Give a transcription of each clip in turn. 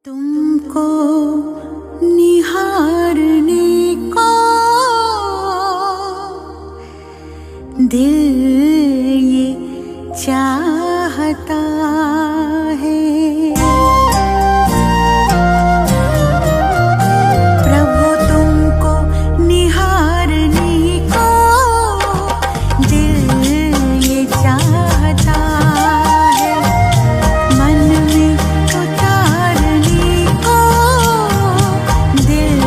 तुमको निहारने को दिल ये चाहता है। प्रभु तुमको निहारने को दिल ये चाहता है। मन में उतारने को दिल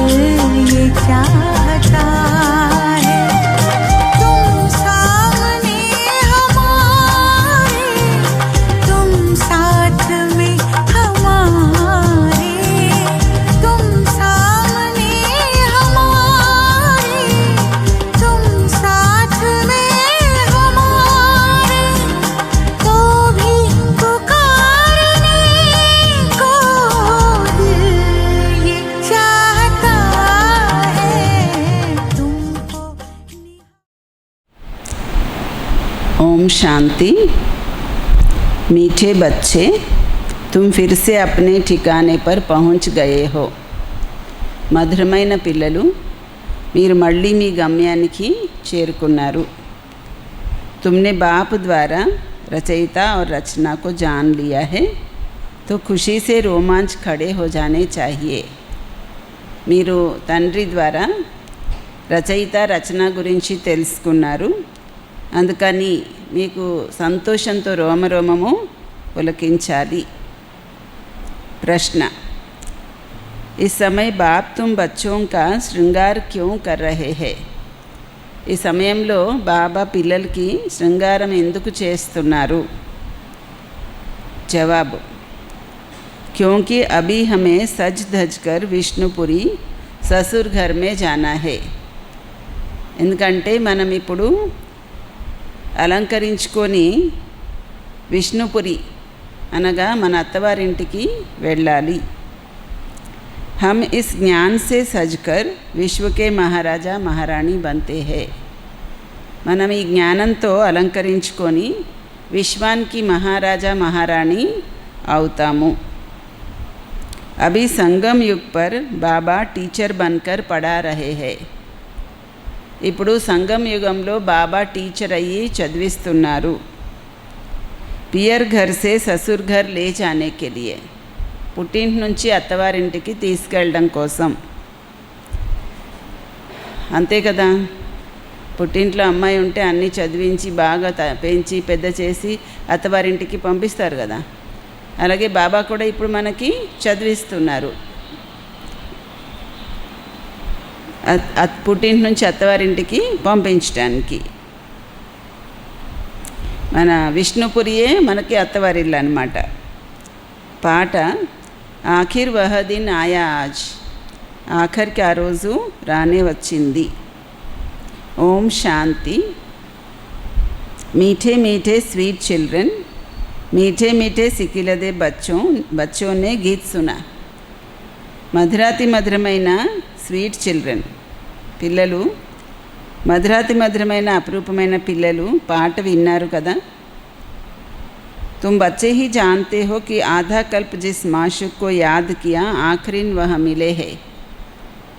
ये चाहता है। तुम सामने हमारे, तुम साथ में हमारे, तुम सामने हमारे, तुम साथ में हमारे, तो भी पुकारने को दिल ये चाहता है। तुमको ओम शांति। मीठे बच्चे, तुम फिर से अपने ठिकाने पर पहुंच गए हो। మధురమైన పిల్లలు, మీరు మళ్ళీ మీ గమ్యానికి చేరుకున్నారు। तुमने बाप द्वारा रचयिता और रचना को जान लिया है, तो खुशी से रोमांच खड़े हो जाने चाहिए। మీరు తండ్రి ద్వారా రచయిత రచన గురించి తెలుసుకున్నారు, అందుకని మీకు సంతోషంతో రోమరోమము పులకించాలి। प्रश्न, इस समय बाप तुम बच्चों का श्रृंगार क्यों कर रहे हैं? ఈ సమయంలో బాబా పిల్లలకి శృంగారం ఎందుకు చేస్తున్నారు? జవాబు, क्योंकि अभी हमें सज धज कर विष्णुपुरी ससुर घर में जाना है। ఎందుకంటే మనం ఇప్పుడు అలంకరించుకొని విష్ణుపురి అనగా మన అత్తవారింటికి వెళ్ళాలి। हम इस ज्ञान से सजकर विश्व के महाराजा महारानी बनते हैं। మనం ఈ జ్ఞానంతో అలంకరించుకొని విశ్వానికి మహారాజా మహారాణి అవుతాము। अभी संगम युग पर बाबा टीचर बनकर पढ़ा रहे हैं। ఇప్పుడు సంగం యుగంలో బాబా టీచర్ అయ్యి చదివిస్తున్నారు। పియర్ ఘర్ సే ససుర్ ఘర్ లే జానే కే లియే, పుట్టింటి నుంచి అత్తవారింటికి తీసుకెళ్ళడం కోసం। అంతే కదా, పుట్టింట్లో అమ్మాయి ఉంటే అన్నీ చదివించి బాగా పెంచి పెద్ద చేసి అత్తవారింటికి పంపిస్తారు కదా, అలాగే బాబా కూడా ఇప్పుడు మనకి చదివిస్తున్నారు। పుట్టింటి నుంచి అత్తవారింటికి పంపించడానికి మన విష్ణుపురియే మనకి అత్తవారిల్లు అన్నమాట। పాట, ఆఖిర్ వహ దిన్ ఆయా ఆజ్, ఆఖరికి ఆ రోజు రానే వచ్చింది। ఓం శాంతి। मीठे मीठे स्वीट चिल्ड्रन, मीठे मीठे सिकिलदे बच्चों ने गीत सुना। మధురాతి మధురమైన స్వీట్ చిల్డ్రన్, పిల్లలు, మధురాతి మధురమైన అపురూపమైన పిల్లలు పాట విన్నారు కదా। तुम बच्चे ही जानते हो कि आधा कल्प जिस माशूक को याद किया आखिरीन वह मिले है।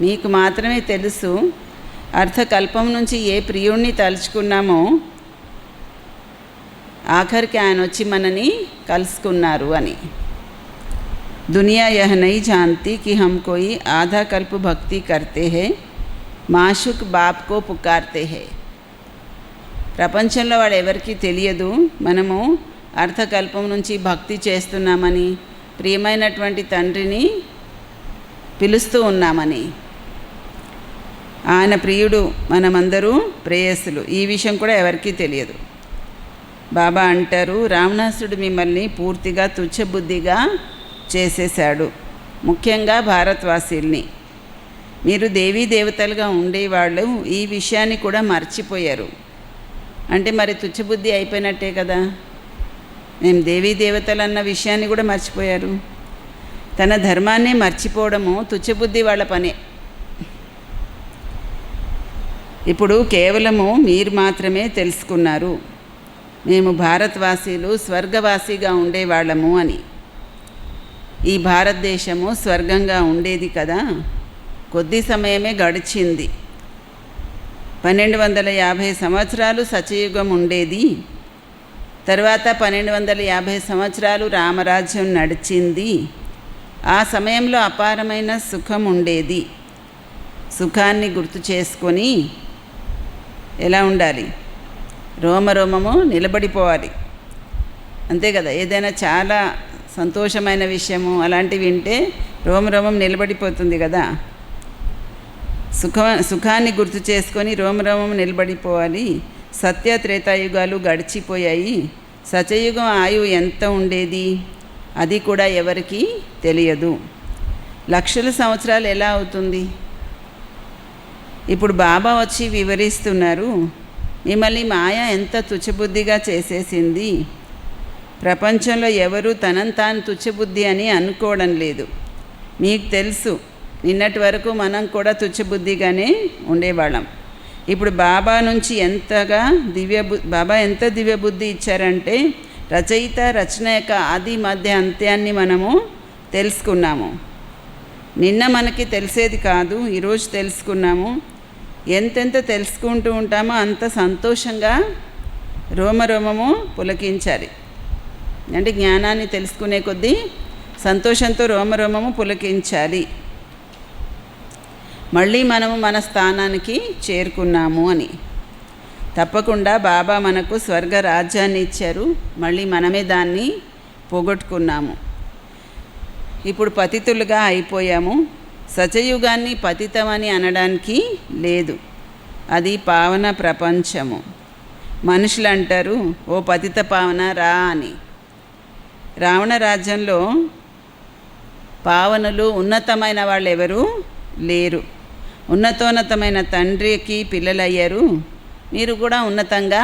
మీకు మాత్రమే తెలుసు అర్ధకల్పం నుంచి ఏ ప్రియుణ్ణి తలుచుకున్నామో ఆఖరికి ఆయన వచ్చి మనని కలుసుకున్నారు అని। दुनिया यह नहीं जानती कि हम कोई आधा कल्प भक्ति करते हैं, माशुक बाप को पुकारते हैं। ప్రపంచంలో వాడు ఎవరికి తెలియదు మనము అర్ధకల్పం నుంచి భక్తి చేస్తున్నామని, ప్రియమైనటువంటి తండ్రిని పిలుస్తూ ఉన్నామని। ఆయన ప్రియుడు, మనమందరూ ప్రేయస్సులు, ఈ విషయం కూడా ఎవరికీ తెలియదు। బాబా అంటారు, రావణాసుడు మిమ్మల్ని పూర్తిగా తుచ్చబుద్ధిగా చేసేశాడు, ముఖ్యంగా భారతవాసీల్ని। మీరు దేవీ దేవతలుగా ఉండేవాళ్ళు ఈ విషయాన్ని కూడా మర్చిపోయారు, అంటే మరి తుచ్చబుద్ధి అయిపోయినట్టే కదా। మేము దేవీ దేవతలు అన్న విషయాన్ని కూడా మర్చిపోయారు। తన ధర్మాన్ని మర్చిపోవడము తుచ్చబుద్ధి వాళ్ళ పనే। ఇప్పుడు కేవలము మీరు మాత్రమే తెలుసుకున్నారు, మేము భారతవాసీలు స్వర్గవాసిగా ఉండేవాళ్ళము అని। ఈ భారతదేశము స్వర్గంగా ఉండేది కదా. కొద్ది సమయమే గడిచింది. 1250 సంవత్సరాలు సత్యయుగం ఉండేది. తర్వాత 1250 సంవత్సరాలు రామరాజ్యం నడిచింది. ఆ సమయంలో అపారమైన సుఖం ఉండేది. సుఖాన్ని గుర్తు చేసుకొని ఎలా ఉండాలి? రోమరోమము నిలబడిపోవాలి. అంతే కదా. ఏదైనా చాలా సంతోషమైన విషయము అలాంటివి వింటే రోమరోమం నిలబడిపోతుంది కదా. సుఖాన్ని గుర్తు చేసుకొని రోమరోమం నిలబడిపోవాలి. సత్య త్రేతాయుగాలు గడిచిపోయాయి. సత్యయుగం ఆయువు ఎంత ఉండేది అది కూడా ఎవరికీ తెలియదు. లక్షల సంవత్సరాలు ఎలా అవుతుంది? ఇప్పుడు బాబా వచ్చి వివరిస్తున్నారు, మిమ్మల్ని మాయ ఎంత తుచ్చబుద్ధిగా చేసేసింది. ప్రపంచంలో ఎవరు తనని తాను తుచ్చబుద్ధి అని అనుకోవడం లేదు. మీకు తెలుసు, నిన్నటి వరకు మనం కూడా తుచ్చబుద్ధిగానే ఉండేవాళ్ళం. ఇప్పుడు బాబా నుంచి బాబా ఎంత దివ్యబుద్ధి ఇచ్చారంటే రచయిత రచన యొక్క ఆది మధ్య అంత్యాన్ని మనము తెలుసుకున్నాము. నిన్న మనకి తెలిసేది కాదు, ఈరోజు తెలుసుకున్నాము. ఎంతెంత తెలుసుకుంటూ ఉంటామో అంత సంతోషంగా రోమరోమము పులకించాలి. అంటే జ్ఞానాన్ని తెలుసుకునే కొద్దీ సంతోషంతో రోమరోమము పులకించాలి. మళ్ళీ మనము మన స్థానానికి చేరుకున్నాము అని. తప్పకుండా బాబా మనకు స్వర్గ రాజ్యాన్ని ఇచ్చారు. మళ్ళీ మనమే దాన్ని పోగొట్టుకున్నాము. ఇప్పుడు పతితులుగా అయిపోయాము. సత్యయుగాన్ని పతితమని అనడానికి లేదు. అది పావన ప్రపంచము. మనుషులు అంటారు, ఓ పతిత పావన రా అని. రావణ రాజ్యంలో పావనులు ఉన్నతమైన వాళ్ళు ఎవరు లేరు. ఉన్నతోన్నతమైన తండ్రికి పిల్లలు అయ్యారు. మీరు కూడా ఉన్నతంగా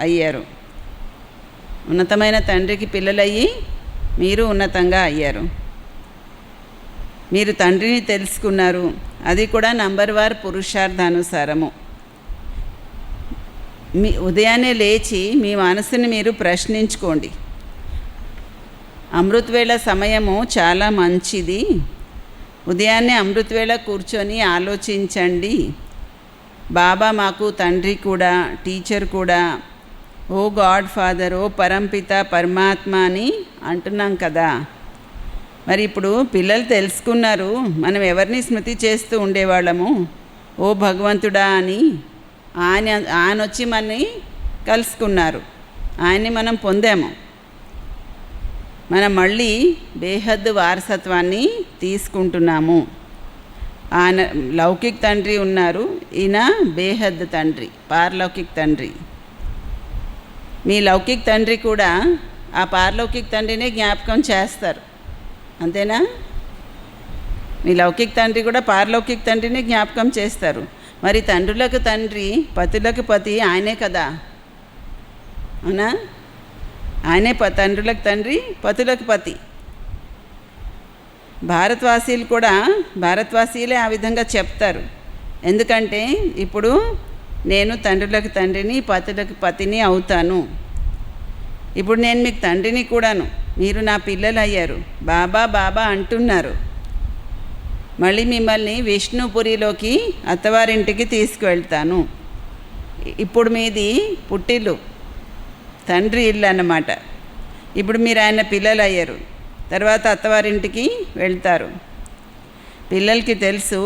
అయ్యారు. ఉన్నతమైన తండ్రికి పిల్లలయ్యి మీరు ఉన్నతంగా అయ్యారు. మీరు తండ్రిని తెలుసుకున్నారు. అది కూడా నంబర్ వార్ పురుషార్థానుసారము. ఉదయాన్నే లేచి మీ మనసుని మీరు ప్రశ్నించుకోండి. అమృతవేళ సమయము చాలా మంచిది. ఉదయాన్నే అమృతవేళ కూర్చొని ఆలోచించండి. బాబా మాకు తండ్రి కూడా, టీచర్ కూడా, ఓ గాడ్ ఫాదర్, ఓ పరంపిత పరమాత్మ అని అంటున్నాం కదా. మరి ఇప్పుడు పిల్లలు తెలుసుకున్నారు, మనం ఎవరిని స్మృతి చేస్తూ ఉండేవాళ్ళము, ఓ భగవంతుడా అని. ఆయన వచ్చి మనని కలుసుకున్నారు, ఆయన్ని మనం పొందాము. మనం మళ్ళీ బేహద్దు వారసత్వాన్ని తీసుకుంటున్నాము. ఆయన లౌకిక్ తండ్రి ఉన్నారు, ఈయన బేహద్ తండ్రి, పారలౌకిక్ తండ్రి. మీ లౌకిక్ తండ్రి కూడా ఆ పారలౌకిక్ తండ్రినే జ్ఞాపకం చేస్తారు, అంతేనా? మీ లౌకిక్ తండ్రి కూడా పారలౌకిక్ తండ్రిని జ్ఞాపకం చేస్తారు. మరి తండ్రులకు తండ్రి, పతులకు పతి ఆయనే కదా, అవునా? ఆయనే తండ్రులకు తండ్రి, పతులకు పతి. భారతవాసీలు కూడా, భారతవాసీలే ఆ విధంగా చెప్తారు. ఎందుకంటే ఇప్పుడు నేను తండ్రులకు తండ్రిని, పతులకు పతిని అవుతాను. ఇప్పుడు నేను మీకు తండ్రిని కూడాను, మీరు నా పిల్లలు అయ్యారు. బాబా బాబా అంటున్నారు. మళ్ళీ మిమ్మల్ని విష్ణుపురిలోకి అత్తవారింటికి తీసుకువెళ్తాను. ఇప్పుడు మీది పుట్టిల్లు, తండ్రి ఇల్లు అన్నమాట. ఇప్పుడు మీరు ఆయన పిల్లలు అయ్యారు. తర్వాత అత్తవారింటికి వెళ్తారు. పిల్లలకి తెలుసు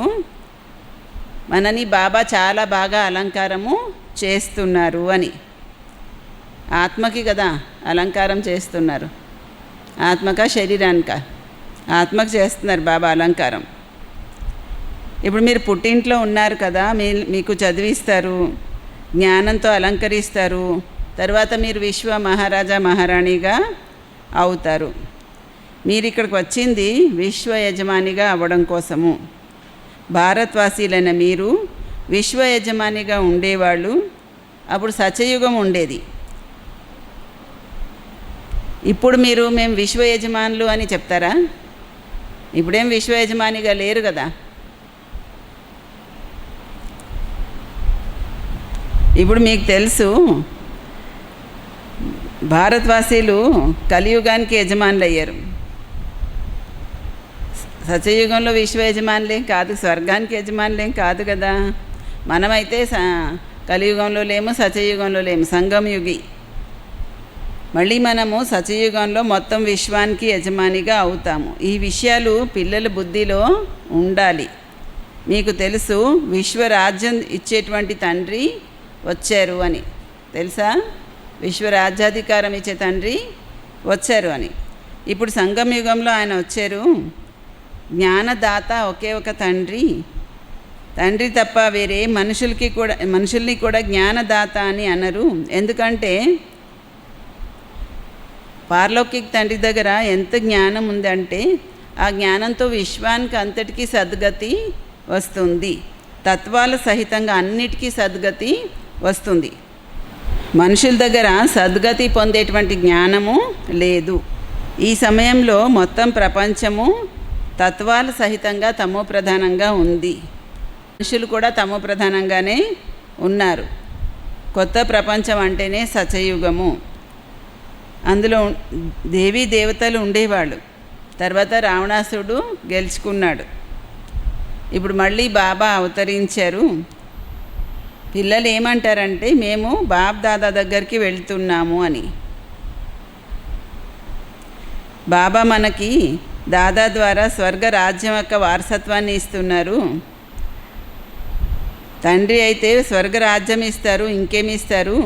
మనని బాబా చాలా బాగా అలంకారము చేస్తున్నారు అని. ఆత్మకి కదా అలంకారం చేస్తున్నారు, ఆత్మక శరీరానిక? ఆత్మకు చేస్తున్నారు బాబా అలంకారం. ఇప్పుడు మీరు పుట్టింట్లో ఉన్నారు కదా, మీకు చదివిస్తారు, జ్ఞానంతో అలంకరిస్తారు. తర్వాత మీరు విశ్వ మహారాజా మహారాణిగా అవుతారు. మీరు ఇక్కడికి వచ్చింది విశ్వ యజమానిగా అవ్వడం కోసము. భారతవాసీలైన మీరు విశ్వ యజమానిగా ఉండేవాళ్ళు. అప్పుడు సత్యయుగం ఉండేది. ఇప్పుడు మీరు మేము విశ్వ యజమానులు అని చెప్తారా? ఇప్పుడేం విశ్వ యజమానిగా లేరు కదా. ఇప్పుడు మీకు తెలుసు భారతవాసీలు కలియుగానికి యజమానులు అయ్యారు. సత్యయుగంలో విశ్వ యజమానులేం కాదు, స్వర్గానికి యజమానులేం కాదు కదా. మనమైతే కలియుగంలో లేము, సత్యయుగంలో లేము, సంగమయుగి. మళ్ళీ మనము సత్యయుగంలో మొత్తం విశ్వానికి యజమానిగా అవుతాము. ఈ విషయాలు పిల్లల బుద్ధిలో ఉండాలి. మీకు తెలుసు, విశ్వరాజ్యం ఇచ్చేటువంటి తండ్రి వచ్చారు అని తెలుసా? విశ్వరాజ్యాధికారం ఇచ్చే తండ్రి వచ్చారు అని. ఇప్పుడు సంగమయుగంలో ఆయన వచ్చారు. జ్ఞానదాత ఒకే ఒక తండ్రి తప్ప వేరే మనుషుల్ని కూడా జ్ఞానదాత అని అనరు. ఎందుకంటే పారలౌకిక తండ్రి దగ్గర ఎంత జ్ఞానం ఉందంటే ఆ జ్ఞానంతో విశ్వానికి అంతటికీ సద్గతి వస్తుంది. తత్వాల సహితంగా అన్నిటికీ సద్గతి వస్తుంది. మనుషుల దగ్గర సద్గతి పొందేటువంటి జ్ఞానము లేదు. ఈ సమయంలో మొత్తం ప్రపంచము తత్వాల సహితంగా తమో ప్రధానంగా ఉంది. మనుషులు కూడా తమో ప్రధానంగానే ఉన్నారు. కొత్త ప్రపంచం అంటేనే సత్యయుగము. అందులో దేవీ దేవతలు ఉండేవాళ్ళు. తర్వాత రావణాసుడు గెలుచుకున్నాడు. ఇప్పుడు మళ్ళీ బాబా అవతరించారు. పిల్లలు ఏమంటారంటే మేము బాబ్ దాదా దగ్గరికి వెళ్తున్నాము అని. బాబా మనకి దాదా ద్వారా స్వర్గ రాజ్యం యొక్క వారసత్వాన్ని ఇస్తున్నారు. తండ్రి అయితే స్వర్గ రాజ్యం ఇస్తారు, ఇంకేమి ఇస్తారు?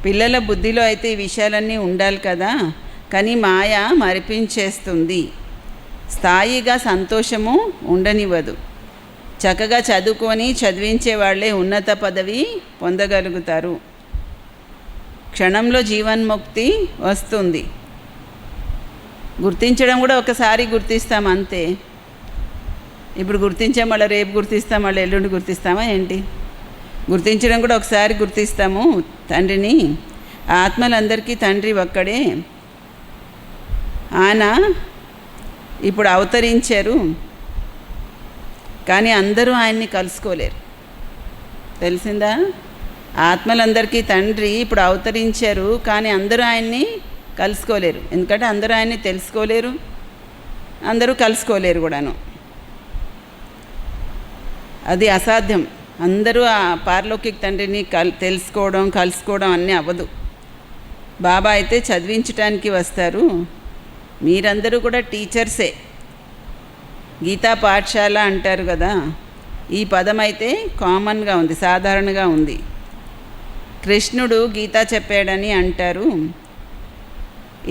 పిల్లల బుద్ధిలో అయితే ఈ విషయాలన్నీ ఉండాలి కదా. కానీ మాయ మరిపించేస్తుంది. స్థాయిగా సంతోషము ఉండనివ్వదు. చక్కగా చదివించే వాళ్ళే ఉన్నత పదవి పొందగలుగుతారు. క్షణంలో జీవన్ముక్తి వస్తుంది. గుర్తించడం కూడా ఒకసారి గుర్తిస్తాం అంతే. ఇప్పుడు గుర్తించాం, మళ్ళీ రేపు గుర్తిస్తాం, మళ్ళీ ఎల్లుండి గుర్తిస్తామా ఏంటి? గుర్తించడం కూడా ఒకసారి గుర్తిస్తాము తండ్రిని. ఆత్మలందరికీ తండ్రి ఒక్కడే. ఆయన ఇప్పుడు అవతరించారు, కానీ అందరూ ఆయన్ని కలుసుకోలేరు. తెలిసిందా? ఆత్మలందరికీ తండ్రి ఇప్పుడు అవతరించారు, కానీ అందరూ ఆయన్ని కలుసుకోలేరు. ఎందుకంటే అందరూ ఆయన్ని తెలుసుకోలేరు, అందరూ కలుసుకోలేరు కూడాను. అది అసాధ్యం. అందరూ ఆ పారలౌకిక తండ్రిని కలుసుకోవడం అన్నీ అవ్వదు. బాబా అయితే చదివించటానికి వస్తారు. మీరందరూ కూడా టీచర్సే. గీతా పాఠశాల అంటారు కదా, ఈ పదం అయితే కామన్గా ఉంది, సాధారణంగా ఉంది. కృష్ణుడు గీతా చెప్పాడని అంటారు.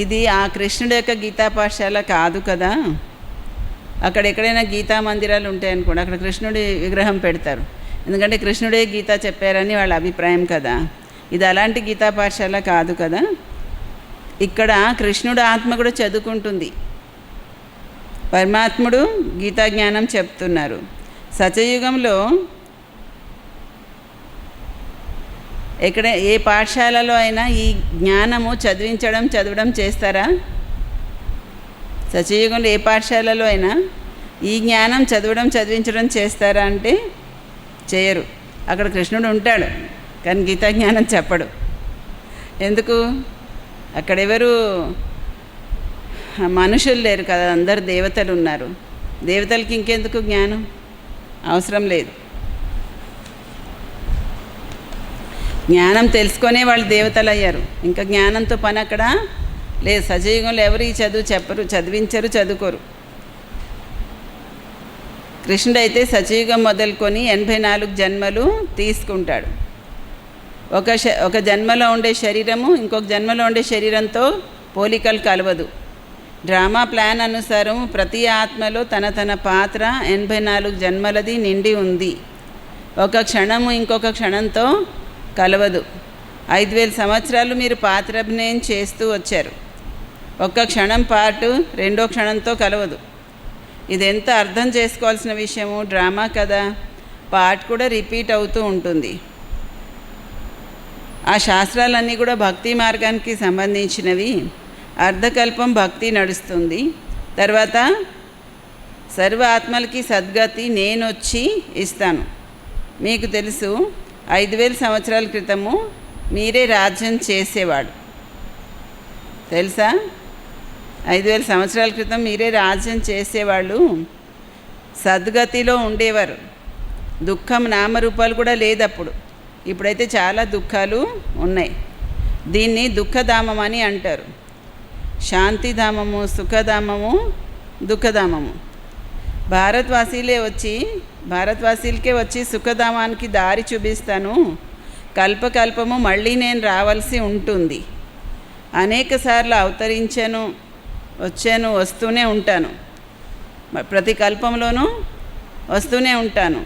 ఇది ఆ కృష్ణుడి యొక్క గీతా పాఠశాల కాదు కదా. అక్కడ ఎక్కడైనా గీతా మందిరాలు ఉంటాయనుకోండి, అక్కడ కృష్ణుడి విగ్రహం పెడతారు. ఎందుకంటే కృష్ణుడే గీత చెప్పారని వాళ్ళ అభిప్రాయం కదా. ఇది అలాంటి గీతా పాఠశాల కాదు కదా. ఇక్కడ కృష్ణుడు ఆత్మ కూడా చదువుకుంటుంది. పరమాత్ముడు గీతా జ్ఞానం చెప్తున్నారు. సత్యయుగంలో ఎక్కడ ఏ పాఠశాలలో అయినా ఈ జ్ఞానము చదవడం చేస్తారా? సత్యయుగంలో ఏ పాఠశాలలో అయినా ఈ జ్ఞానం చదివించడం చేస్తారా అంటే చేయరు. అక్కడ కృష్ణుడు ఉంటాడు, కానీ గీతా జ్ఞానం చెప్పడు. ఎందుకు? అక్కడెవరు మనుషులు లేరు కదా, అందరు దేవతలు ఉన్నారు. దేవతలకి ఇంకెందుకు జ్ఞానం? అవసరం లేదు. జ్ఞానం తెలుసుకొనే వాళ్ళు దేవతలు అయ్యారు. ఇంకా జ్ఞానంతో పని అక్కడ లేదు. సజీవంలో ఎవరు ఈ చదువు చెప్పరు, చదివించరు, చదువుకోరు. కృష్ణుడు అయితే సజీవం మొదలుకొని 84 జన్మలు తీసుకుంటాడు. ఒక జన్మలో ఉండే శరీరము ఇంకొక జన్మలో ఉండే శరీరంతో పోలికలు కలవదు. డ్రామా ప్లాన్ అనుసారం ప్రతి ఆత్మలో తన పాత్ర 84 జన్మలది నిండి ఉంది. ఒక క్షణము ఇంకొక క్షణంతో కలవదు. 5000 సంవత్సరాలు మీరు పాత్రాభినయం చేస్తూ వచ్చారు. ఒక్క క్షణం పాటు రెండో క్షణంతో కలవదు. ఇదెంత అర్థం చేసుకోవాల్సిన విషయము. డ్రామా కదా, పార్ట్ కూడా రిపీట్ అవుతూ ఉంటుంది. ఆ శాస్త్రాలన్నీ కూడా భక్తి మార్గానికి సంబంధించినవి. అర్ధకల్పం భక్తి నడుస్తుంది. తర్వాత సర్వ ఆత్మలకి సద్గతి నేనొచ్చి ఇస్తాను. మీకు తెలుసు, 5000 సంవత్సరాల క్రితము మీరే రాజ్యం చేసేవాడు. తెలుసా? 5000 సంవత్సరాల క్రితం మీరే రాజ్యం చేసేవాళ్ళు. సద్గతిలో ఉండేవారు. దుఃఖం నామరూపాలు కూడా లేదు అప్పుడు. ఇప్పుడైతే చాలా దుఃఖాలు ఉన్నాయి. దీన్ని దుఃఖధామం అని అంటారు. శాంతిధామము, సుఖధామము, దుఃఖధామము. భారతవాసీలకే వచ్చి సుఖధామానికి దారి చూపిస్తాను. కల్పకల్పము మళ్ళీ నేను రావాల్సి ఉంటుంది. అనేక సార్లు వచ్చాను, వస్తూనే ఉంటాను. ప్రతి కల్పంలోనూ వస్తూనే ఉంటాను.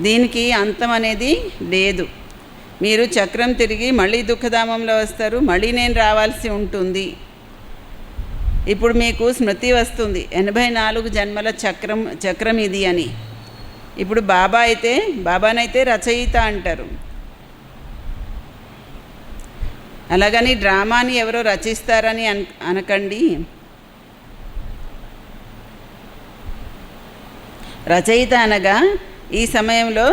దీనికి అంతం అనేది లేదు. మీరు చక్రం తిరిగి మళ్ళీ దుఃఖధామంలో వస్తారు, మళ్ళీ నేను రావాల్సి ఉంటుంది. ఇప్పుడు మీకు స్మృతి వస్తుంది 84 జన్మల చక్రం ఇది అని. ఇప్పుడు బాబానైతే రచయిత అంటారు. అలాగని డ్రామాని ఎవరో రచిస్తారని అనకండి. రచయిత అనగా ఈ సమయంలో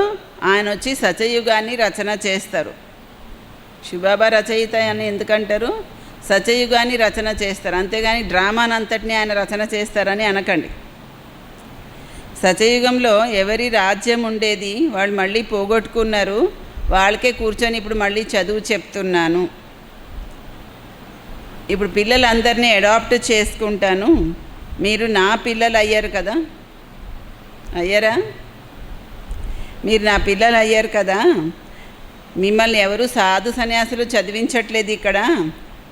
ఆయన వచ్చి సత్యయుగాన్ని రచన చేస్తారు. శివబాబా రచయిత అని ఎందుకంటారు? సత్యయుగాన్ని రచన చేస్తారు. అంతేగాని డ్రామానంతటిని ఆయన రచన చేస్తారని అనకండి. సత్యయుగంలో ఎవరి రాజ్యం ఉండేది వాళ్ళు మళ్ళీ పోగొట్టుకున్నారు. వాళ్ళకే కూర్చొని ఇప్పుడు మళ్ళీ చదువు చెప్తున్నాను. ఇప్పుడు పిల్లలందరినీ అడాప్ట్ చేసుకుంటాను. మీరు నా పిల్లలు అయ్యారు కదా, అయ్యారా? మీరు నా పిల్లలు అయ్యారు కదా. మిమ్మల్ని ఎవరు సాధు సన్యాసులు చదివించట్లేదు. ఇక్కడ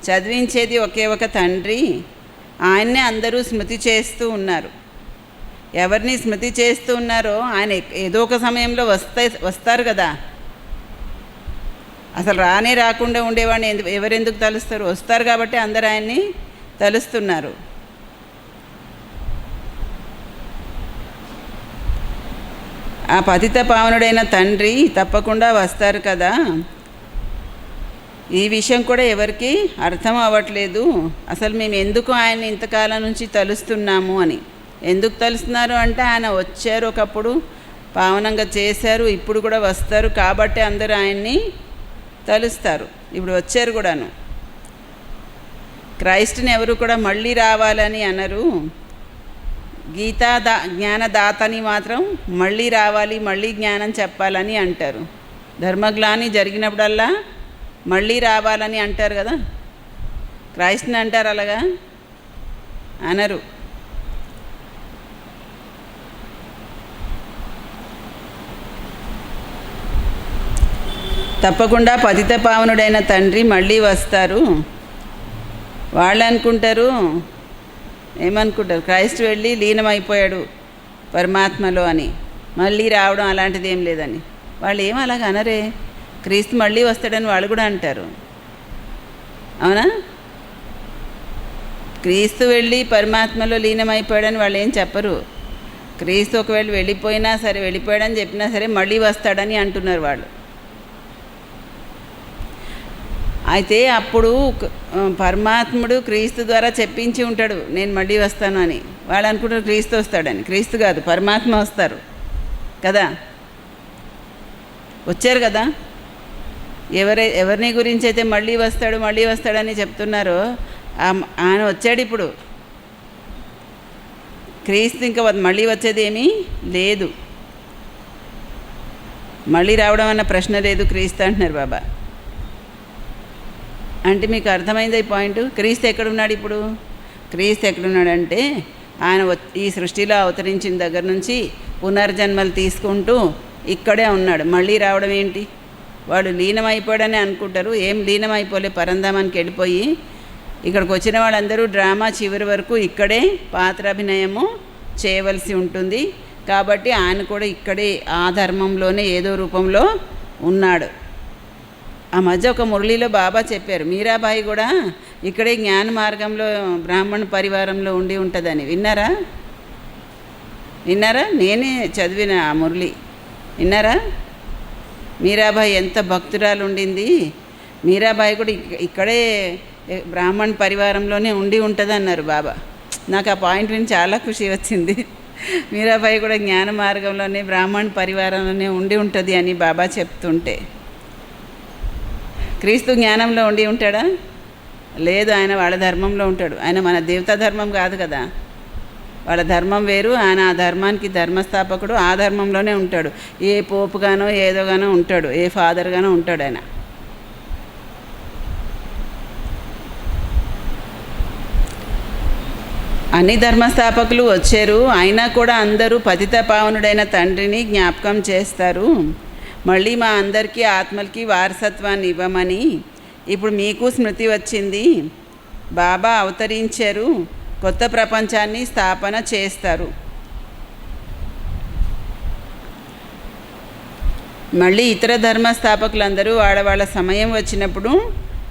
చదివించేది ఒకే ఒక తండ్రి. ఆయన్నే అందరూ స్మృతి చేస్తూ ఉన్నారు. ఎవరిని స్మృతి చేస్తూ ఉన్నారో ఆయన ఏదో ఒక సమయంలో వస్తారు కదా. అసలు రాకుండా ఉండేవాడిని ఎవరెందుకు తలుస్తారు? వస్తారు కాబట్టి అందరు ఆయన్ని తలుస్తున్నారు. ఆ పతిత పావనుడైన తండ్రి తప్పకుండా వస్తారు కదా. ఈ విషయం కూడా ఎవరికి అర్థం అవ్వట్లేదు. అసలు మేము ఎందుకు ఆయన్ని ఇంతకాలం నుంచి తలుస్తున్నాము అని. ఎందుకు తలుస్తున్నారు అంటే ఆయన వచ్చారు, ఒకప్పుడు పావనంగా చేశారు, ఇప్పుడు కూడా వస్తారు కాబట్టి అందరూ ఆయన్ని తలుస్తారు. ఇప్పుడు వచ్చారు కూడాను. క్రైస్ట్ని ఎవరు కూడా మళ్ళీ రావాలని అనరు. జ్ఞానదాతని మాత్రం మళ్ళీ రావాలి, మళ్ళీ జ్ఞానం చెప్పాలని అంటారు. ధర్మగ్లాని జరిగినప్పుడల్లా మళ్ళీ రావాలని అంటారు కదా. క్రైస్ట్ని అంటారు అలాగా? అనరు. తప్పకుండా పతిత పావనుడైన తండ్రి మళ్ళీ వస్తారు. వాళ్ళు అనుకుంటారు, ఏమనుకుంటారు? క్రైస్ట్ వెళ్ళి లీనమైపోయాడు పరమాత్మలో అని, మళ్ళీ రావడం అలాంటిది ఏం లేదని. వాళ్ళు ఏం అలాగ అనరే. క్రీస్తు మళ్ళీ వస్తాడని వాళ్ళు కూడా అంటారు. అవునా? క్రీస్తు వెళ్ళి పరమాత్మలో లీనమైపోయాడని వాళ్ళు ఏం చెప్పరు. క్రీస్తు ఒకవేళ వెళ్ళిపోయినా సరే, వెళ్ళిపోయాడని చెప్పినా సరే మళ్ళీ వస్తాడని అంటున్నారు వాళ్ళు. అయితే అప్పుడు పరమాత్ముడు క్రీస్తు ద్వారా చెప్పించి ఉంటాడు నేను మళ్ళీ వస్తాను అని. వాళ్ళు అనుకుంటారు క్రీస్తు వస్తాడని. క్రీస్తు కాదు, పరమాత్మ వస్తారు కదా. వచ్చారు కదా. ఎవరిని గురించి అయితే మళ్ళీ వస్తాడని చెప్తున్నారో ఆయన వచ్చాడు ఇప్పుడు. క్రీస్తు ఇంకా మళ్ళీ వచ్చేది ఏమీ లేదు. మళ్ళీ రావడం అన్న ప్రశ్న లేదు క్రీస్తు అంటున్నారు బాబా. అంటే మీకు అర్థమైంది ఈ పాయింట్. క్రీస్తు ఎక్కడున్నాడు ఇప్పుడు? క్రీస్తు ఎక్కడున్నాడంటే ఆయన ఈ సృష్టిలో అవతరించిన దగ్గర నుంచి పునర్జన్మలు తీసుకుంటూ ఇక్కడే ఉన్నాడు. మళ్ళీ రావడం ఏంటి? వాడు లీనమైపోయాడని అనుకుంటారు. ఏం లీనమైపోలే, పరంధామానికి వెళ్ళిపోయి ఇక్కడికి వచ్చిన వాళ్ళందరూ డ్రామా చివరి వరకు ఇక్కడే పాత్రాభినయము చేయవలసి ఉంటుంది. కాబట్టి ఆయన కూడా ఇక్కడే ఆ ధర్మంలోనే ఏదో రూపంలో ఉన్నాడు. ఆ మధ్య ఒక మురళిలో బాబా చెప్పారు మీరాబాయి కూడా ఇక్కడే జ్ఞాన మార్గంలో బ్రాహ్మణ పరివారంలో ఉండి ఉంటుందని. విన్నారా? నేనే చదివిన ఆ మురళి. విన్నారా? మీరాబాయి ఎంత భక్తురాలు ఉండింది. మీరాబాయి కూడా ఇక్కడే బ్రాహ్మణ పరివారంలోనే ఉండి ఉంటుంది అన్నారు బాబా. నాకు ఆ పాయింట్ విని చాలా ఖుషి వచ్చింది. మీరాబాయి కూడా జ్ఞాన మార్గంలోనే బ్రాహ్మణ పరివారంలోనే ఉండి ఉంటుంది అని బాబా చెప్తుంటే. క్రీస్తు జ్ఞానంలో ఉండి ఉంటాడా? లేదు, ఆయన వాళ్ళ ధర్మంలో ఉంటాడు. ఆయన మన దేవతా ధర్మం కాదు కదా. వాళ్ళ ధర్మం వేరు, ఆయన ఆ ధర్మానికి ధర్మస్థాపకుడు, ఆ ధర్మంలోనే ఉంటాడు. ఏ పోపుగానో ఏదోగానో ఉంటాడు, ఏ ఫాదర్గానో ఉంటాడు ఆయన. అన్ని ధర్మస్థాపకులు వచ్చారు, అయినా కూడా అందరూ పతిత పావనుడైన తండ్రిని జ్ఞాపకం చేస్తారు. మళ్ళీ మా అందరికీ ఆత్మలకి వారసత్వాన్ని ఇవ్వమని ఇప్పుడు మీకు స్మృతి వచ్చింది. బాబా అవతరించారు, కొత్త ప్రపంచాన్ని స్థాపన చేస్తారు. మళ్ళీ ఇతర ధర్మస్థాపకులందరూ వాళ్ళ సమయం వచ్చినప్పుడు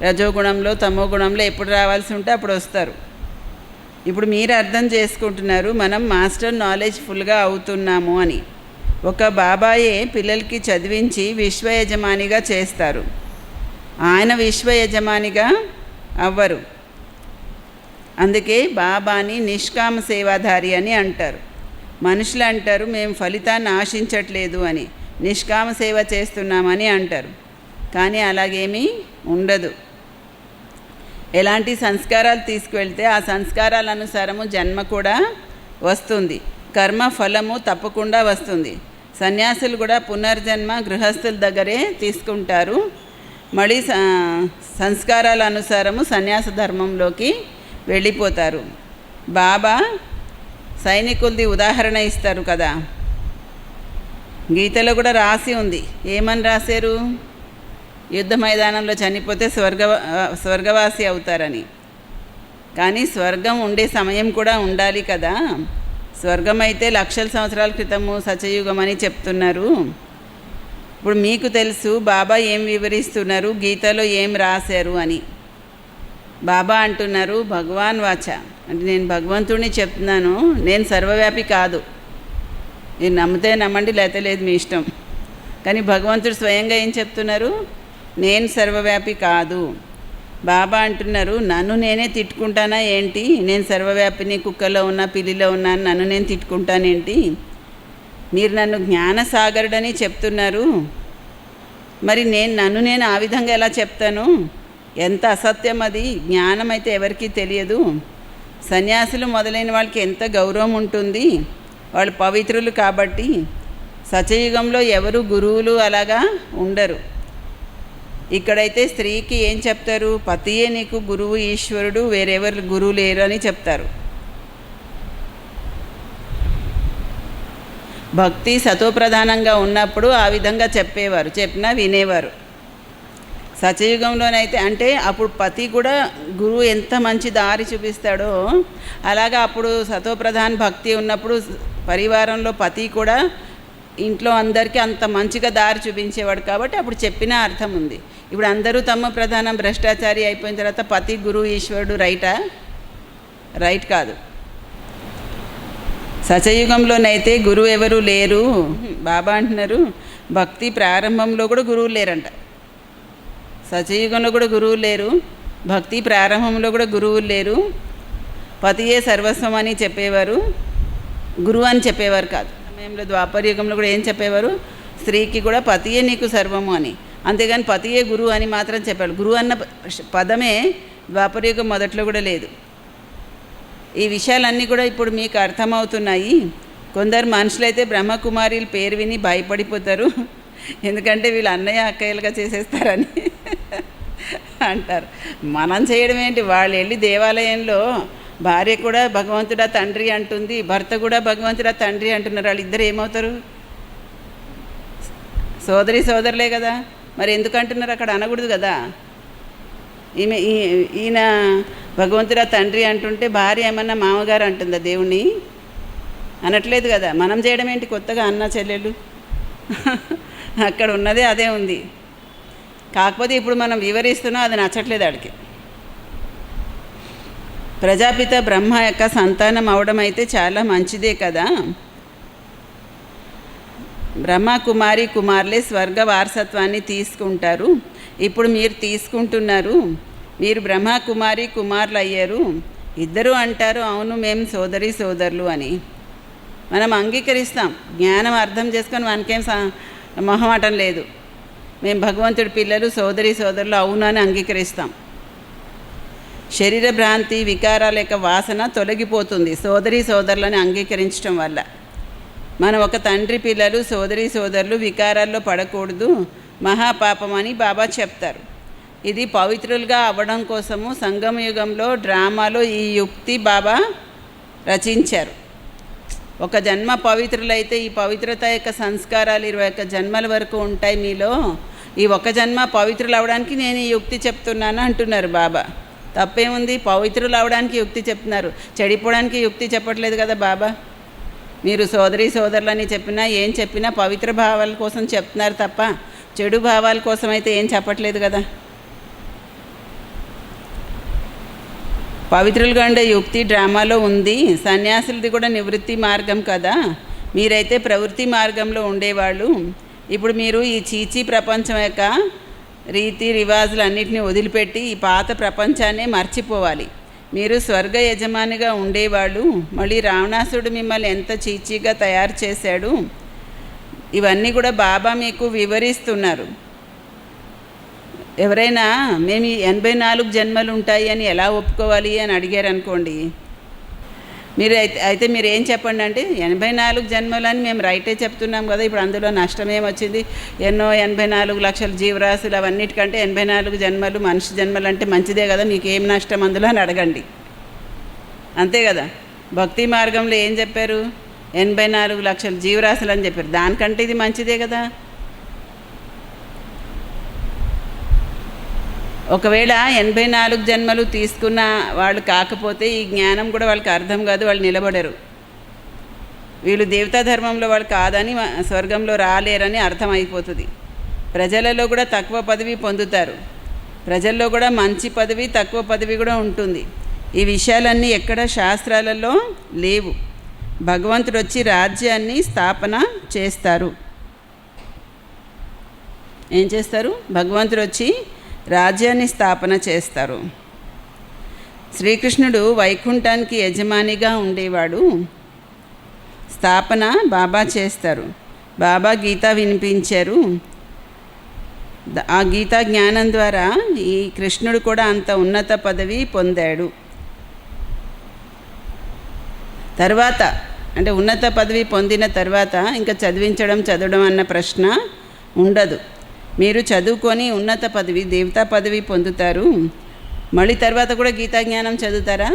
రజోగుణంలో తమో గుణంలో ఎప్పుడు రావాల్సి ఉంటే అప్పుడు వస్తారు. ఇప్పుడు మీరు అర్థం చేసుకుంటున్నారు మనం మాస్టర్ నాలెడ్జ్ ఫుల్గా అవుతున్నాము అని. ఒక బాబాయే పిల్లలకి చదివించి విశ్వ యజమానిగా చేస్తారు. ఆయన విశ్వ యజమానిగా అవ్వరు. అందుకే బాబాని నిష్కామ సేవాధారి అని అంటారు. మనుషులు అంటారు మేము ఫలితాన్ని ఆశించట్లేదు అని, నిష్కామ సేవ చేస్తున్నామని అంటారు. కానీ అలాగేమీ ఉండదు. ఎలాంటి సంస్కారాలు తీసుకువెళ్తే ఆ సంస్కారాల అనుసారము జన్మ కూడా వస్తుంది, కర్మ ఫలము తప్పకుండా వస్తుంది. సన్యాసులు కూడా పునర్జన్మ గృహస్థుల దగ్గరే తీసుకుంటారు. మళ్ళీ సంస్కారాల అనుసారము సన్యాస ధర్మంలోకి వెళ్ళిపోతారు. బాబా సైనికులది ఉదాహరణ ఇస్తారు కదా, గీతలో కూడా రాసి ఉంది. ఏమని రాశారు? యుద్ధ మైదానంలో చనిపోతే స్వర్గవాసి అవుతారని. కానీ స్వర్గం ఉండే సమయం కూడా ఉండాలి కదా. స్వర్గం అయితే లక్షల సంవత్సరాల క్రితము సత్యయుగం అని చెప్తున్నారు. ఇప్పుడు మీకు తెలుసు బాబా ఏం వివరిస్తున్నారు, గీతలో ఏం రాశారు అని. బాబా అంటున్నారు భగవాన్ వాచ, అంటే నేను భగవంతుడిని చెప్తున్నాను, నేను సర్వవ్యాపి కాదు. మీరు నమ్మితే నమ్మండి, లేకపోతే లేదు మీ ఇష్టం. కానీ భగవంతుడు స్వయంగా ఏం చెప్తున్నారు? నేను సర్వవ్యాపి కాదు. బాబా అంటున్నారు నన్ను నేనే తిట్టుకుంటానా ఏంటి? నేను సర్వవ్యాపిని, కుక్కలో ఉన్నా పిల్లిలో ఉన్నాను, నన్ను నేను తిట్టుకుంటానేంటి? మీరు నన్ను జ్ఞానసాగరుడని చెప్తున్నారు, మరి నన్ను నేను ఆ విధంగా ఎలా చెప్తాను? ఎంత అసత్యం అది. జ్ఞానం అయితే ఎవరికీ తెలియదు. సన్యాసులు మొదలైన వాళ్ళకి ఎంత గౌరవం ఉంటుంది, వాళ్ళు పవిత్రులు కాబట్టి. సత్యయుగంలో ఎవరు గురువులు అలాగా ఉండరు. ఇక్కడైతే స్త్రీకి ఏం చెప్తారు? పతియే నీకు గురువు, ఈశ్వరుడు, వేరెవరు గురువు లేరు అని చెప్తారు. భక్తి సతోప్రధానంగా ఉన్నప్పుడు ఆ విధంగా చెప్పేవారు, చెప్పినా వినేవారు. సత్యయుగంలోనైతే అంటే అప్పుడు పతి కూడా గురువు ఎంత మంచి దారి చూపిస్తాడో, అలాగా అప్పుడు సతోప్రధాన భక్తి ఉన్నప్పుడు పరివారంలో పతి కూడా ఇంట్లో అందరికీ అంత మంచిగా దారి చూపించేవాడు కాబట్టి అప్పుడు చెప్పిన అర్థం ఉంది. ఇప్పుడు అందరూ తమ ప్రధానం భ్రష్టాచారి అయిపోయిన తర్వాత పతి గురువు ఈశ్వరుడు రైటా? రైట్ కాదు. సత్యయుగంలోనైతే గురువు ఎవరు లేరు. బాబా అంటున్నారు భక్తి ప్రారంభంలో కూడా గురువులు లేరంట. సత్యయుగంలో కూడా గురువులు లేరు, భక్తి ప్రారంభంలో కూడా గురువులు లేరు. పతియే సర్వస్వం అని చెప్పేవారు, గురువు అని చెప్పేవారు కాదు. సమయంలో ద్వాపరయుగంలో కూడా ఏం చెప్పేవారు? స్త్రీకి కూడా పతియే నీకు సర్వము అని. అంతేగాని పతియే గురువు అని మాత్రం చెప్పాడు. గురువు అన్న పదమే ద్వాపరయుగం మొదట్లో కూడా లేదు. ఈ విషయాలన్నీ కూడా ఇప్పుడు మీకు అర్థమవుతున్నాయి. కొందరు మనుషులైతే బ్రహ్మకుమారిల పేరు విని భయపడిపోతారు, ఎందుకంటే వీళ్ళు అన్నయ్య అక్కయ్యలుగా చేసేస్తారని అంటారు. మనం చేయడం ఏంటి? వాళ్ళు వెళ్ళి దేవాలయంలో భార్య కూడా భగవంతుడా తండ్రి అంటుంది, భర్త కూడా భగవంతుడా తండ్రి అంటున్నారు. వాళ్ళు ఇద్దరు ఏమవుతారు? సోదరులే కదా. మరి ఎందుకు అంటున్నారు? అక్కడ అనకూడదు కదా. ఈయన భగవంతుడా తండ్రి అంటుంటే భార్య ఏమన్నా మామగారు అంటుందా దేవుణ్ణి? అనట్లేదు కదా. మనం చేయడం ఏంటి కొత్తగా అన్న చెల్లెలు? అక్కడ ఉన్నదే అదే ఉంది. కాకపోతే ఇప్పుడు మనం వివరిస్తున్నాం, అది నచ్చట్లేదు ఆడికి. ప్రజాపిత బ్రహ్మ యొక్క సంతానం అవడం అయితే చాలా మంచిదే కదా. బ్రహ్మ కుమారి కుమారులే స్వర్గ వారసత్వాన్ని తీసుకుంటారు. ఇప్పుడు మీరు తీసుకుంటున్నారు. మీరు బ్రహ్మ కుమారి కుమారులు అయ్యారు. ఇద్దరు అంటారు అవును మేము సోదరులు అని. మనం అంగీకరిస్తాం. జ్ఞానం అర్థం చేసుకొని మనకేం మొహమాటం లేదు. మేము భగవంతుడి పిల్లలు, సోదరులు అవును అని అంగీకరిస్తాం. శరీర భ్రాంతి వికారాల యొక్క వాసన తొలగిపోతుంది సోదరీ సోదరులని అంగీకరించడం వల్ల. మనం ఒక తండ్రి పిల్లలు సోదరీ సోదరులు వికారాల్లో పడకూడదు, మహాపాపం అని బాబా చెప్తారు. ఇది పవిత్రులుగా అవ్వడం కోసము సంగమ యుగంలో డ్రామాలో ఈ యుక్తి బాబా రచించారు. ఒక జన్మ పవిత్రులైతే ఈ పవిత్రత యొక్క సంస్కారాలు 21 జన్మల వరకు ఉంటాయి మీలో. ఈ ఒక జన్మ పవిత్రులు అవడానికి నేను ఈ యుక్తి చెప్తున్నాను అంటున్నారు బాబా. తప్పేముంది? పవిత్రులు అవడానికి యుక్తి చెప్తున్నారు, చెడిపోవడానికి యుక్తి చెప్పట్లేదు కదా బాబా. మీరు సోదరీ సోదరులని చెప్పినా ఏం చెప్పినా పవిత్ర భావాల కోసం చెప్తున్నారు తప్ప చెడు భావాల కోసం అయితే ఏం చెప్పట్లేదు కదా. పవిత్రులుగా ఉండే యుక్తి డ్రామాలో ఉంది. సన్యాసులది కూడా నివృత్తి మార్గం కదా, మీరైతే ప్రవృత్తి మార్గంలో ఉండేవాళ్ళు. ఇప్పుడు మీరు ఈ చీచీ ప్రపంచం యొక్క రీతి రివాజులు అన్నింటినీ వదిలిపెట్టి ఈ పాత ప్రపంచాన్నే మర్చిపోవాలి. మీరు స్వర్గ యజమానిగా ఉండేవాళ్ళు. మళ్ళీ రావణాసుడు మిమ్మల్ని ఎంత చీచీగా తయారు చేశాడు, ఇవన్నీ కూడా బాబా మీకు వివరిస్తున్నారు. ఎవరైనా మేము 84 జన్మలు ఉంటాయి అని ఎలా ఒప్పుకోవాలి అని అడిగారు అనుకోండి, మీరు అయితే మీరు ఏం చెప్పండి అంటే 84 జన్మలు అని మేము రైటే చెప్తున్నాం కదా, ఇప్పుడు అందులో నష్టం ఏమొచ్చింది? ఎన్నో 84 లక్షల జీవరాశులు అవన్నిటికంటే 84 జన్మలు మనిషి జన్మలు అంటే మంచిదే కదా, మీకు ఏం నష్టం అందులో అని అడగండి. అంతే కదా. భక్తి మార్గంలో ఏం చెప్పారు? 84 లక్షల జీవరాశులు అని చెప్పారు. దానికంటే ఇది మంచిదే కదా. ఒకవేళ 84 జన్మలు తీసుకున్న వాళ్ళు కాకపోతే ఈ జ్ఞానం కూడా వాళ్ళకి అర్థం కాదు, వాళ్ళు నిలబడరు. వీళ్ళు దేవతా ధర్మంలో వాళ్ళు కాదని స్వర్గంలో రాలేరని అర్థమైపోతుంది. ప్రజలలో కూడా తక్కువ పదవి పొందుతారు, ప్రజల్లో కూడా మంచి పదవి తక్కువ పదవి కూడా ఉంటుంది. ఈ విషయాలన్నీ ఎక్కడ శాస్త్రాలలో లేవు. భగవంతుడు వచ్చి రాజ్యాన్ని స్థాపన చేస్తారు. ఏం చేస్తారు? భగవంతుడు వచ్చి రాజ్యాన్ని స్థాపన చేస్తారు. శ్రీకృష్ణుడు వైకుంఠానికి యజమానిగా ఉండేవాడు. స్థాపన బాబా చేస్తారు. బాబా గీత వినిపించారు. ఆ గీతా జ్ఞానం ద్వారా ఈ కృష్ణుడు కూడా అంత ఉన్నత పదవి పొందాడు. తర్వాత అంటే ఉన్నత పదవి పొందిన తర్వాత ఇంకా చదవడం అన్న ప్రశ్న ఉండదు. మీరు చదువుకొని ఉన్నత పదవి దేవతా పదవి పొందుతారు. మళ్ళీ తర్వాత కూడా గీతా జ్ఞానం చదువుతారా?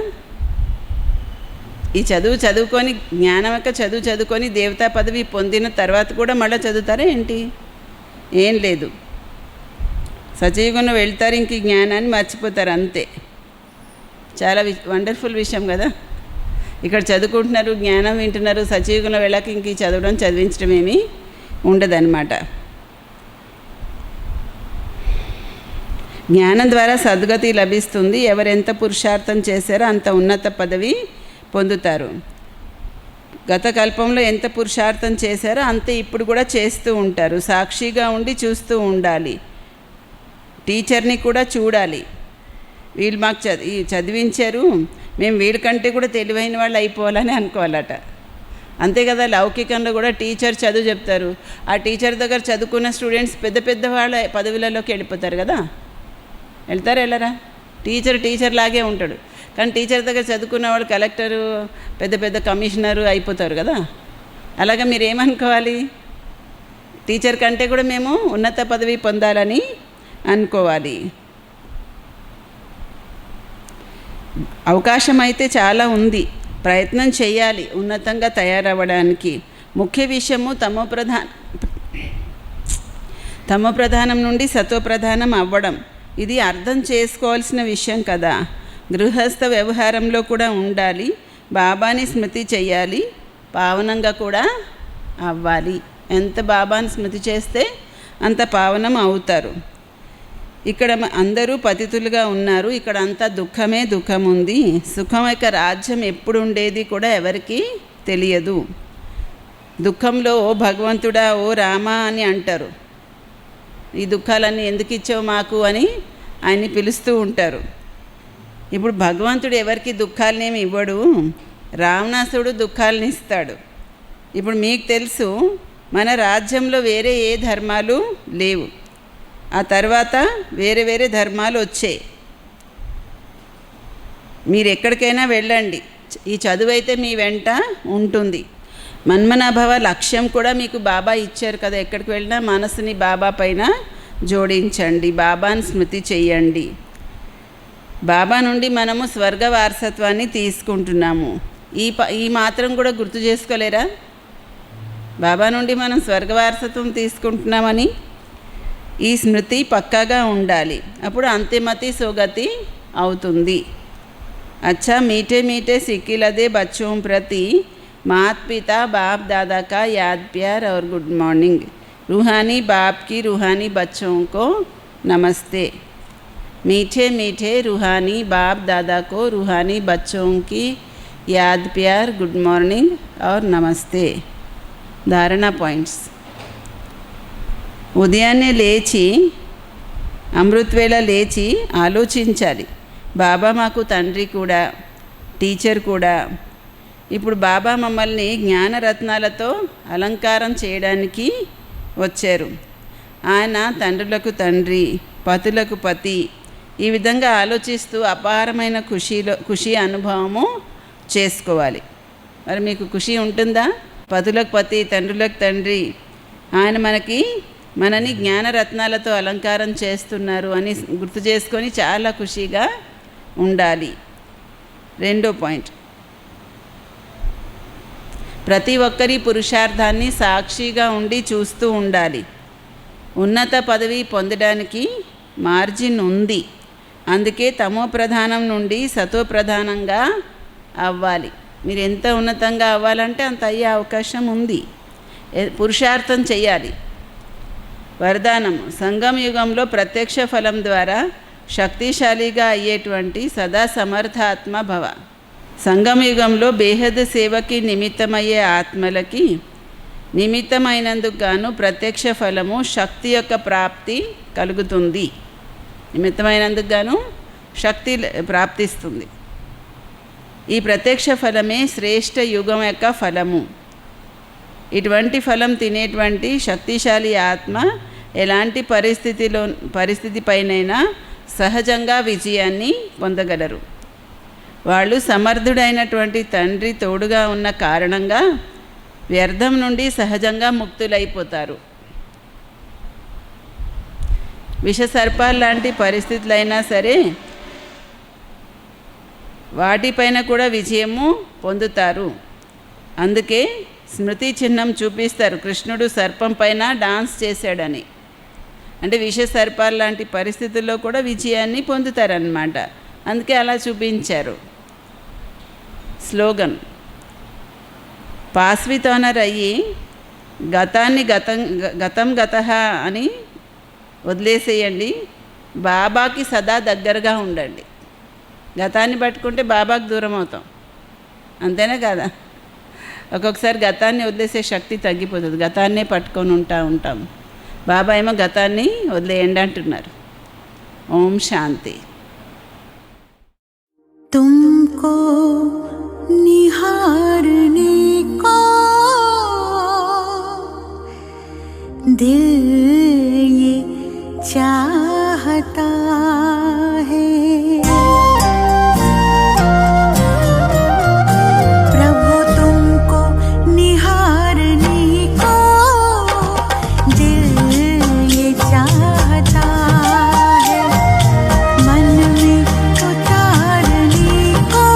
ఈ చదువుకొని జ్ఞానం యొక్క చదువుకొని దేవతా పదవి పొందిన తర్వాత కూడా మళ్ళీ చదువుతారా ఏంటి? ఏం లేదు. సజీవంగా వెళ్తారు, ఇంక జ్ఞానాన్ని మర్చిపోతారు అంతే. చాలా వండర్ఫుల్ విషయం కదా. ఇక్కడ చదువుకుంటున్నారు, జ్ఞానం వింటున్నారు, సజీవంగా వెళ్ళాక ఇంక చదివించడం ఏమీ ఉండదన్నమాట. జ్ఞానం ద్వారా సద్గతి లభిస్తుంది. ఎవరెంత పురుషార్థం చేశారో అంత ఉన్నత పదవి పొందుతారు. గత కల్పంలో ఎంత పురుషార్థం చేశారో అంతే ఇప్పుడు కూడా చేస్తూ ఉంటారు. సాక్షిగా ఉండి చూస్తూ ఉండాలి. టీచర్ని కూడా చూడాలి. వీళ్ళు మాకు చదివించారు, మేము వీళ్ళకంటే కూడా తెలివైన వాళ్ళు అయిపోవాలని అనుకోవాలట. అంతే కదా. లౌకికంలో కూడా టీచర్ చదువు చెప్తారు. ఆ టీచర్ దగ్గర చదువుకున్న స్టూడెంట్స్ పెద్ద వాళ్ళ పదవులలోకి వెళ్ళిపోతారు కదా. వెళ్ళరా? టీచర్ లాగే ఉంటాడు, కానీ టీచర్ దగ్గర చదువుకున్న వాళ్ళు కలెక్టరు, పెద్ద కమిషనరు అయిపోతారు కదా. అలాగే మీరు ఏమనుకోవాలి? టీచర్ కంటే కూడా మేము ఉన్నత పదవి పొందాలని అనుకోవాలి. అవకాశం అయితే చాలా ఉంది, ప్రయత్నం చేయాలి ఉన్నతంగా తయారవ్వడానికి. ముఖ్య విషయము తమో ప్రధానం నుండి సతో ప్రధానం అవ్వడం. ఇది అర్థం చేసుకోవాల్సిన విషయం కదా. గృహస్థ వ్యవహారంలో కూడా ఉండాలి, బాబాని స్మృతి చేయాలి, పావనంగా కూడా అవ్వాలి. ఎంత బాబాని స్మృతి చేస్తే అంత పావనం అవుతారు. ఇక్కడ అందరూ పతితులుగా ఉన్నారు. ఇక్కడ అంతా దుఃఖం ఉంది. సుఖం యొక్క రాజ్యం ఎప్పుడు ఉండేది కూడా ఎవరికి తెలియదు. దుఃఖంలో ఓ భగవంతుడా, ఓ రామా అని అంటారు. ఈ దుఃఖాలన్నీ ఎందుకు ఇచ్చావు మాకు అని ఆయన్ని పిలుస్తూ ఉంటారు. ఇప్పుడు భగవంతుడు ఎవరికి దుఃఖాలనేమి ఇవ్వడు, రావణాసుడు దుఃఖాలను ఇస్తాడు. ఇప్పుడు మీకు తెలుసు మన రాజ్యంలో వేరే ఏ ధర్మాలు లేవు. ఆ తర్వాత వేరే ధర్మాలు వచ్చాయి. మీరు ఎక్కడికైనా వెళ్ళండి, ఈ చదువు అయితే మీ వెంట ఉంటుంది. మన్మనాభవ లక్ష్యం కూడా మీకు బాబా ఇచ్చారు కదా, ఎక్కడికి వెళ్ళినా మనసుని బాబా పైన జోడించండి, బాబాని స్మృతి చెయ్యండి. బాబా నుండి మనము స్వర్గ వారసత్వాన్ని తీసుకుంటున్నాము. ఈ మాత్రం కూడా గుర్తు చేసుకోలేరా? బాబా నుండి మనం స్వర్గ వారసత్వం తీసుకుంటున్నామని ఈ స్మృతి పక్కాగా ఉండాలి. అప్పుడు అంతిమతి సోగతి అవుతుంది. अच्छा मीठे मीठे सिकिलदे बच्चों प्रति माता पिता बाप दादा का याद प्यार और गुड मॉर्निंग. रूहानी बाप की रूहानी बच्चों को नमस्ते. मीठे मीठे रूहानी बाप दादा को रूहानी बच्चों की याद प्यार गुड मॉर्निंग और नमस्ते. धारणा पॉइंट्स. ఉదయాన్నే లేచి అమృతవేళ లేచి ఆలోచించాలి, బాబా మాకు తండ్రి కూడా, టీచర్ కూడా. ఇప్పుడు బాబా మమ్మల్ని జ్ఞానరత్నాలతో అలంకారం చేయడానికి వచ్చారు. ఆయన తండ్రులకు తండ్రి, పతులకు పతి. ఈ విధంగా ఆలోచిస్తూ అపారమైన ఖుషి అనుభవము చేసుకోవాలి. మరి మీకు ఖుషి ఉంటుందా? పతులకు పతి, తండ్రులకు తండ్రి, ఆయన మనని జ్ఞానరత్నాలతో అలంకారం చేస్తున్నారు అని గుర్తు చేసుకొని చాలా ఖుషిగా ఉండాలి. రెండో పాయింట్, ప్రతి ఒక్కరి పురుషార్థాన్ని సాక్షిగా ఉండి చూస్తూ ఉండాలి. ఉన్నత పదవి పొందడానికి మార్జిన్ ఉంది, అందుకే తమో ప్రధానం నుండి సతో ప్రధానంగా అవ్వాలి. మీరు ఎంత ఉన్నతంగా అవ్వాలంటే అంత అయ్యే అవకాశం ఉంది. పురుషార్థం చేయాలి. వరదానము, సంగమ యుగంలో ప్రత్యక్ష ఫలం ద్వారా శక్తిశాలిగా అయ్యేటువంటి సదా సమర్థాత్మ భవ. సంగమ యుగంలో బేహద్ సేవకి నిమిత్తమయ్యే ఆత్మలకి నిమిత్తమైనందుకు గాను ప్రత్యక్ష ఫలము శక్తి యొక్క ప్రాప్తి కలుగుతుంది. నిమిత్తమైనందుకు గాను శక్తి ప్రాప్తిస్తుంది. ఈ ప్రత్యక్ష ఫలమే శ్రేష్ఠ యుగం యొక్క ఫలము. ఇటువంటి ఫలం తినేటువంటి శక్తిశాలి ఆత్మ ఎలాంటి పరిస్థితిపైనైనా సహజంగా విజయాన్ని పొందగలరు. వాళ్ళు సమర్థుడైనటువంటి తండ్రి తోడుగా ఉన్న కారణంగా వ్యర్థం నుండి సహజంగా ముక్తులైపోతారు. విషసర్పాలు లాంటి పరిస్థితులైనా సరే వాటిపైన కూడా విజయము పొందుతారు. అందుకే స్మృతి చిహ్నం చూపిస్తారు, కృష్ణుడు సర్పం పైన డాన్స్ చేశాడని. అంటే విష సర్పాలు లాంటి పరిస్థితుల్లో కూడా విజయాన్ని పొందుతారన్నమాట. అందుకే అలా చూపించారు. స్లోగన్, పాస్వితోనర్ అయ్యి గతాన్ని గతం గతః అని వదిలేసేయండి. బాబాకి సదా దగ్గరగా ఉండండి. గతాన్ని పట్టుకుంటే బాబాకి దూరం అవుతాం, అంతేనా కదా? ఒక్కొక్కసారి గతాన్ని వదిలేసే శక్తి తగ్గిపోతుంది, గతాన్నే పట్టుకొని ఉంటాం. బాబా ఏమో గతాన్ని వదిలేయండి అంటున్నారు. ఓం శాంతి. तुमको निहारने को दिल ये चाहता है, प्रभु तुमको निहारने को दिल ये चाहता है, मन में उतारने को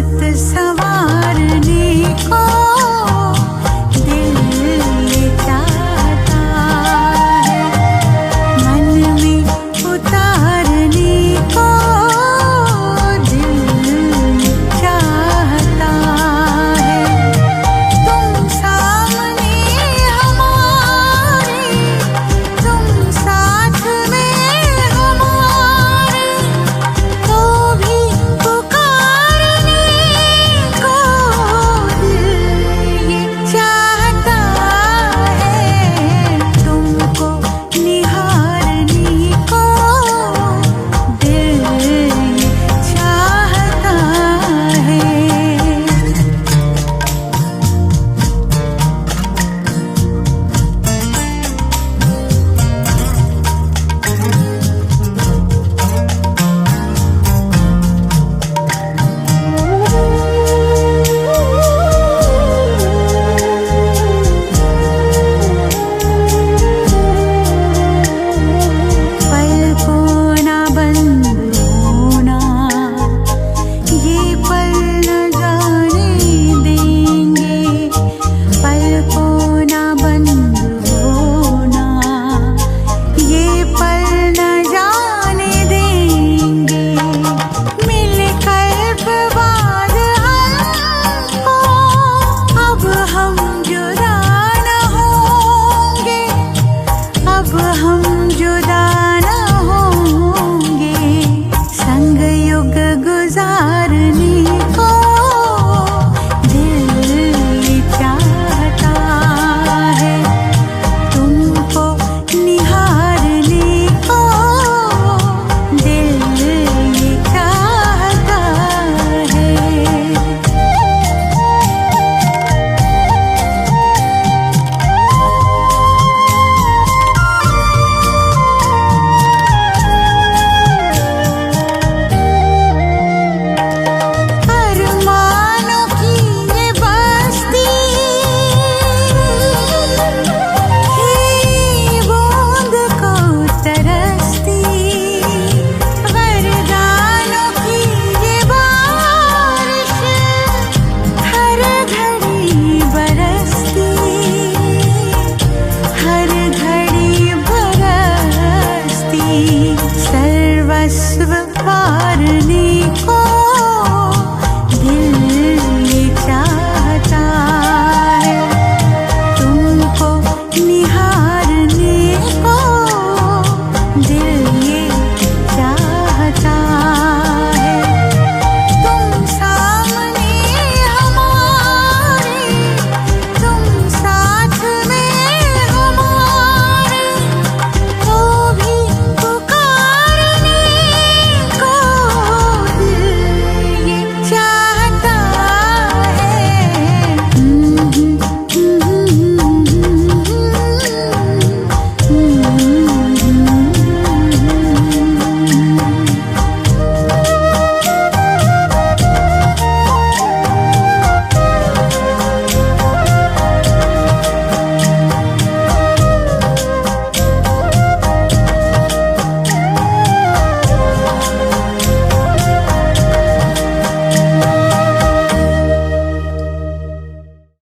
सत्संग